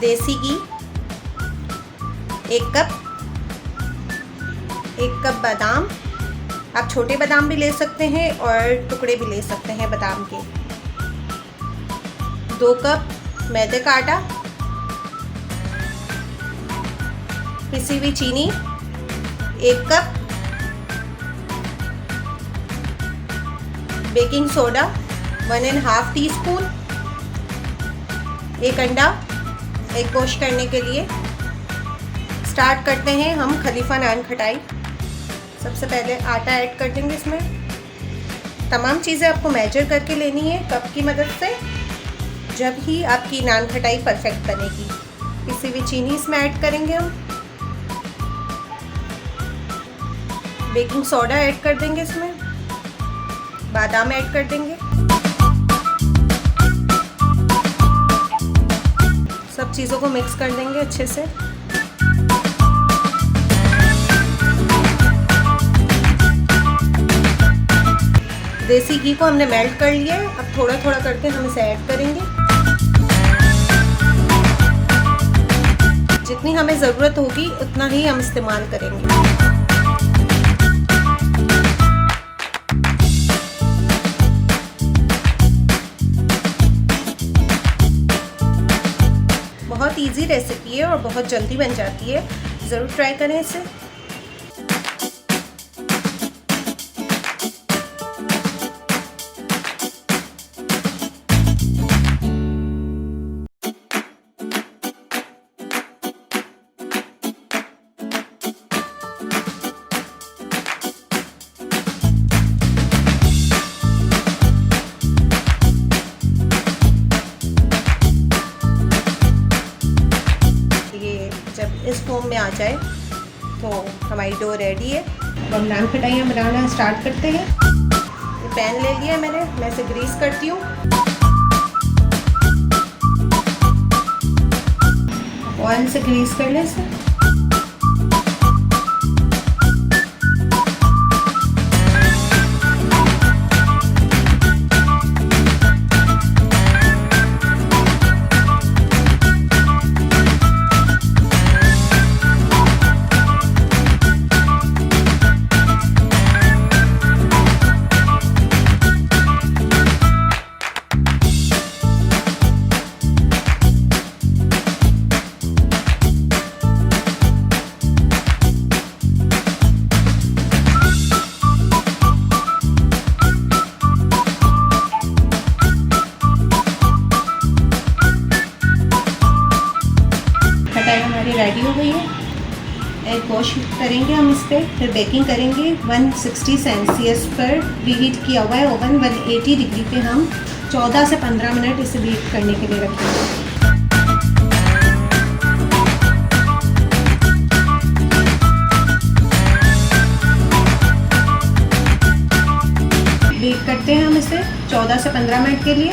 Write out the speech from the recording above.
देसी घी, 1 कप बादाम, आप छोटे बादाम भी ले सकते हैं और टुकड़े भी ले सकते हैं बादाम के, 2 कप मैदे का आटा, पिसी हुई चीनी 1 कप, बेकिंग सोडा 1.5 टीस्पून, 1 अंडा एग वॉश करने के लिए। स्टार्ट करते हैं हम खलीफा नान खटाई। सबसे पहले आटा ऐड कर देंगे इसमें। तमाम चीज़ें आपको मेजर करके लेनी है कप की मदद से, जब ही आपकी नान खटाई परफेक्ट बनेगी। पिसी हुई चीनी इसमें ऐड करेंगे हम, बेकिंग सोडा ऐड कर देंगे इसमें, बादाम ऐड कर देंगे, सब चीज़ों को मिक्स कर देंगे अच्छे से। देसी घी को हमने मेल्ट कर लिया है, अब थोड़ा थोड़ा करके हम इसे ऐड करेंगे। जितनी हमें ज़रूरत होगी उतना ही हम इस्तेमाल करेंगे। बहुत इजी रेसिपी है और बहुत जल्दी बन जाती है, ज़रूर ट्राई करें इसे। जब इस फॉर्म में आ जाए तो हमारी डो रेडी है। अब हम नान खटाइयाँ बनाना स्टार्ट करते हैं। ये पैन ले लिया मैंने, मैं इसे ग्रीस करती हूँ। ऑयल से ग्रीस कर लें इसे। खटाई हमारी रेडी हो गई है। एग वॉश करेंगे हम इस पर, फिर बेकिंग करेंगे। 160 सेल्सियस पर प्रीहीट किया हुआ है ओवन। 180 डिग्री पे हम 14 से 15 मिनट इसे बेक करने के लिए रखेंगे। बेक करते हैं हम इसे 14 से 15 मिनट के लिए।